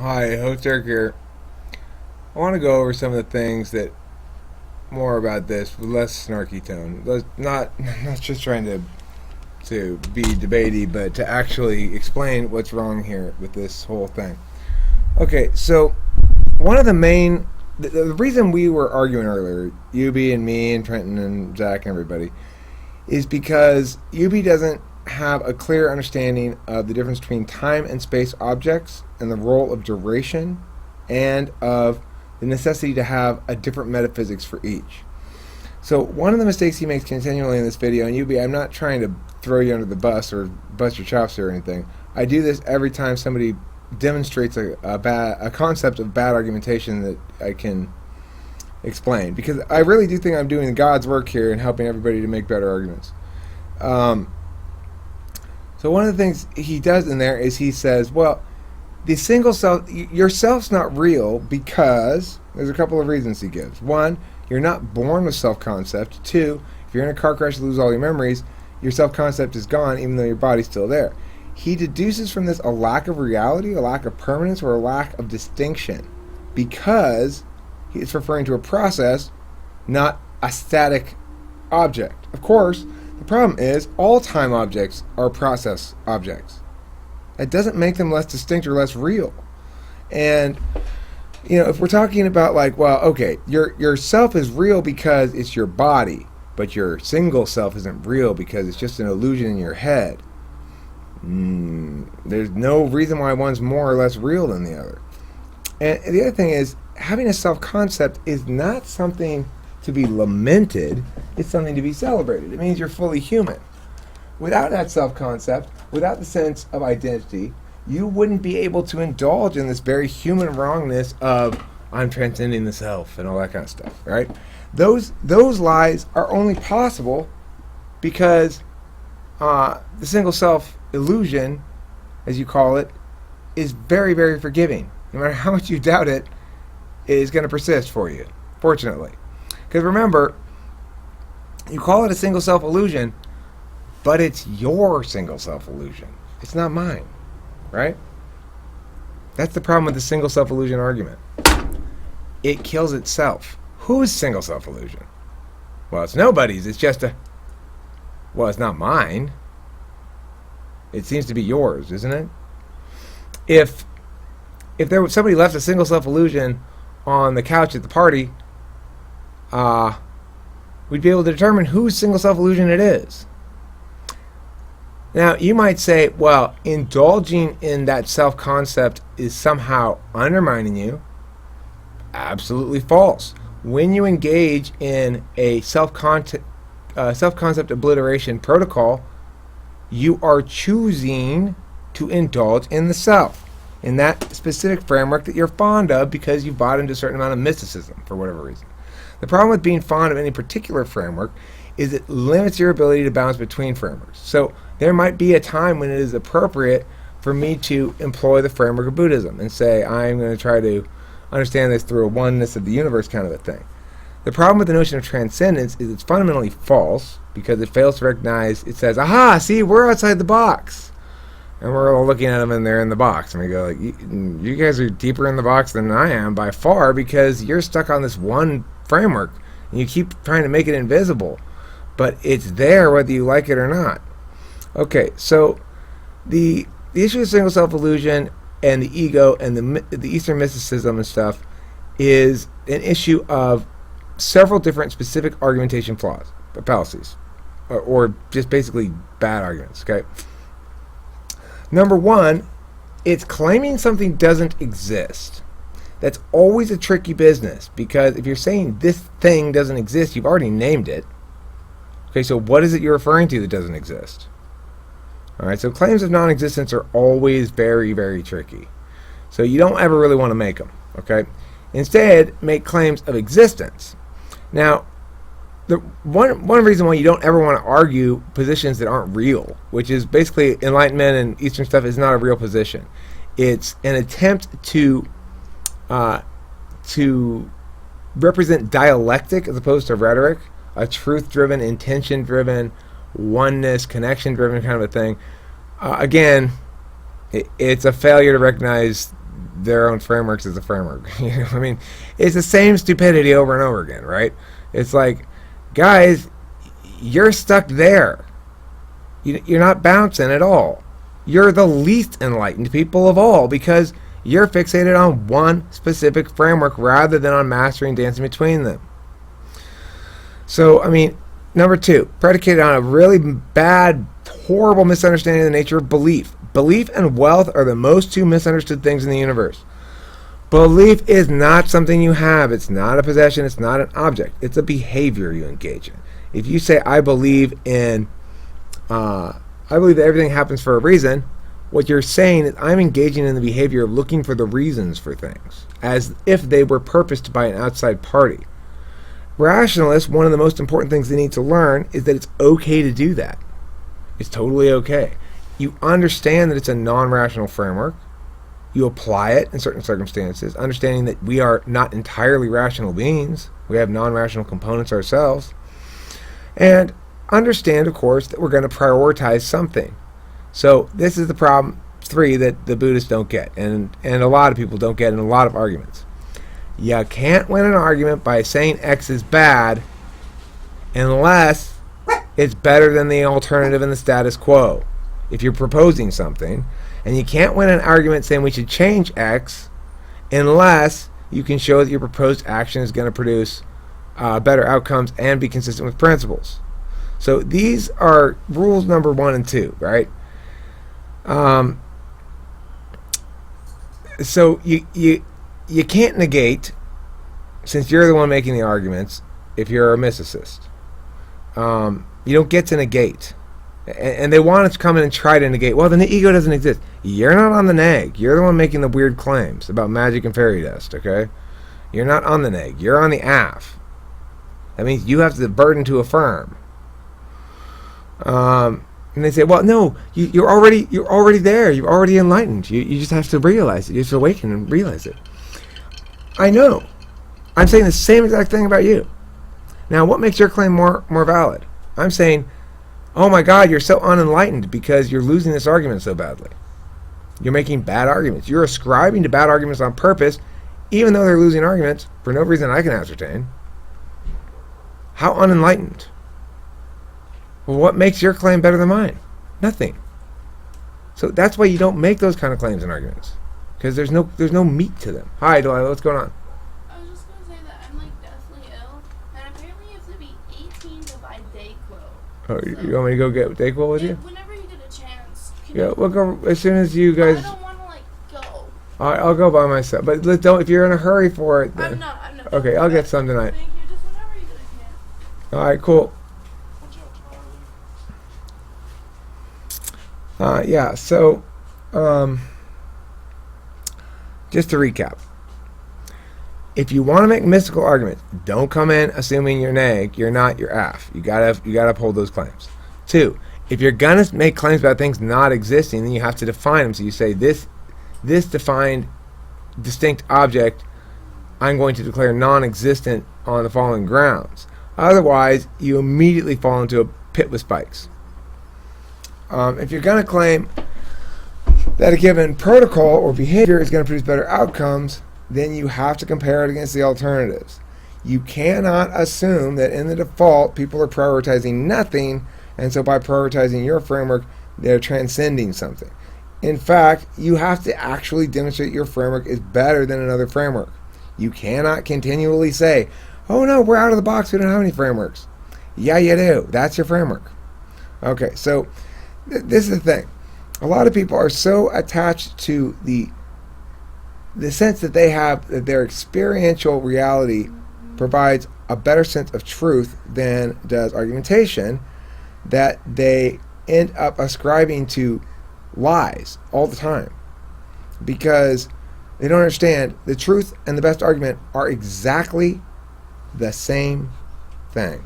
Hi, host Eric here. I want to go over some of the things that more about this with less snarky tone. Not just trying to be debatey, but to actually explain what's wrong here with this whole thing. Okay, so one of the main the reason we were arguing earlier, UB and me and Trenton and Zach and everybody, is because UB doesn't have a clear understanding of the difference between time and space objects and the role of duration and of the necessity to have a different metaphysics for each. So one of the mistakes he makes continually in this video, and UB, I'm not trying to throw you under the bus or bust your chops or anything. I do this every time somebody demonstrates a concept of bad argumentation that I can explain, because I really do think I'm doing God's work here and helping everybody to make better arguments. So one of the things he does in there is he says, well, the single self, yourself's not real because there's a couple of reasons he gives. One, you're not born with self-concept. Two, if you're in a car crash and lose all your memories, your self-concept is gone even though your body's still there. He deduces from this a lack of reality, a lack of permanence, or a lack of distinction because he's referring to a process, not a static object. Of course, the problem is all time objects are process objects. That doesn't make them less distinct or less real. And if we're talking about like, well, okay, your self is real because it's your body, but your single self isn't real because it's just an illusion in your head. There's no reason why one's more or less real than the other. And the other thing is, having a self-concept is not something to be lamented, it's something to be celebrated. It means you're fully human. Without that self-concept, without the sense of identity, you wouldn't be able to indulge in this very human wrongness of I'm transcending the self and all that kind of stuff, right? Those lies are only possible because the single self illusion, as you call it, is very, very forgiving. No matter how much you doubt it, it is going to persist for you, fortunately. Because remember, you call it a single self illusion, but it's your single self illusion. It's not mine, right? That's the problem with the single self illusion argument. It kills itself. Whose single self illusion? Well, it's nobody's. It's just it's not mine. It seems to be yours, isn't it? If there was somebody left a single self illusion on the couch at the party, we'd be able to determine whose single self illusion it is. Now, you might say, well, indulging in that self-concept is somehow undermining you. Absolutely false. When you engage in a self-concept obliteration protocol, you are choosing to indulge in the self, in that specific framework that you're fond of because you've bought into a certain amount of mysticism for whatever reason. The problem with being fond of any particular framework is it limits your ability to bounce between frameworks. So there might be a time when it is appropriate for me to employ the framework of Buddhism and say, I'm going to try to understand this through a oneness of the universe kind of a thing. The problem with the notion of transcendence is it's fundamentally false because it fails to recognize, it says, aha, see, we're outside the box. And we're all looking at them and they're in the box. And we go, like, you guys are deeper in the box than I am by far because you're stuck on this one framework and you keep trying to make it invisible. But it's there whether you like it or not. Okay, so the issue of single self-illusion and the ego and the Eastern mysticism and stuff is an issue of several different specific argumentation flaws, fallacies, or just basically bad arguments, okay? Number one, it's claiming something doesn't exist. That's always a tricky business because if you're saying this thing doesn't exist, you've already named it. Okay, so what is it you're referring to that doesn't exist? All right, so claims of non-existence are always very, very tricky. So you don't ever really want to make them, okay? Instead, make claims of existence. Now, the one reason why you don't ever want to argue positions that aren't real, which is basically Enlightenment and Eastern stuff is not a real position. It's an attempt to represent dialectic as opposed to rhetoric, a truth-driven, intention-driven, oneness, connection-driven kind of a thing. Again, it's a failure to recognize their own frameworks as a framework. I mean, it's the same stupidity over and over again, right? It's like, guys, you're stuck there. You're not bouncing at all. You're the least enlightened people of all because you're fixated on one specific framework rather than on mastering dancing between them. So, I mean, number 2, predicated on a really bad, horrible misunderstanding of the nature of belief. Belief and wealth are the most 2 misunderstood things in the universe. Belief is not something you have. It's not a possession. It's not an object. It's a behavior you engage in. If you say, I believe that everything happens for a reason, what you're saying is I'm engaging in the behavior of looking for the reasons for things, as if they were purposed by an outside party. Rationalists, one of the most important things they need to learn is that it's okay to do that. It's totally okay. You understand that it's a non-rational framework. You apply it in certain circumstances, understanding that we are not entirely rational beings. We have non-rational components ourselves. And understand, of course, that we're going to prioritize something. So this is the problem 3 that the Buddhists don't get, and a lot of people don't get in a lot of arguments. You can't win an argument by saying X is bad unless it's better than the alternative in the status quo. If you're proposing something, and you can't win an argument saying we should change X unless you can show that your proposed action is going to produce better outcomes and be consistent with principles. So these are rules number 1 and 2, right? So you can't negate, since you're the one making the arguments, if you're a mysticist. You don't get to negate. And they want to come in and try to negate. Well, then the ego doesn't exist. You're not on the neg. You're the one making the weird claims about magic and fairy dust, okay? You're not on the neg. You're on the af. That means you have the burden to affirm. And they say, well, no, you're already there. You're already enlightened. You just have to realize it. You have to awaken and realize it. I know. I'm saying the same exact thing about you. Now, what makes your claim more valid? I'm saying, oh my God, you're so unenlightened because you're losing this argument so badly. You're making bad arguments. You're ascribing to bad arguments on purpose, even though they're losing arguments for no reason I can ascertain. How unenlightened? Well, what makes your claim better than mine? Nothing. So that's why you don't make those kind of claims and arguments, because there's no meat to them. Hi, Delilah, what's going on? I was just gonna say that I'm like deathly ill, and apparently you have to be 18 to buy Dayquil. Oh, so you want me to go get Dayquil with you? Whenever you get a chance. Yeah, we'll go as soon as you guys. I don't want to go. I'll go by myself, but don't. If you're in a hurry for it, then. I'm not. Okay, I'll get some tonight. Thank you. Just whenever you get a chance. All right, cool. Yeah, so just to recap, if you want to make mystical arguments, don't come in assuming you're neg, you're not, you're af. You gotta uphold those claims. 2, if you're gonna make claims about things not existing, then you have to define them. So you say this defined distinct object I'm going to declare non-existent on the following grounds. Otherwise, you immediately fall into a pit with spikes. If you're going to claim that a given protocol or behavior is going to produce better outcomes, then you have to compare it against the alternatives. You cannot assume that in the default people are prioritizing nothing, and so by prioritizing your framework, they're transcending something. In fact, you have to actually demonstrate your framework is better than another framework. You cannot continually say, oh no, we're out of the box, we don't have any frameworks. Yeah, you do. That's your framework. Okay, so this is the thing. A lot of people are so attached to the sense that they have that their experiential reality provides a better sense of truth than does argumentation, that they end up ascribing to lies all the time, because they don't understand the truth and the best argument are exactly the same thing.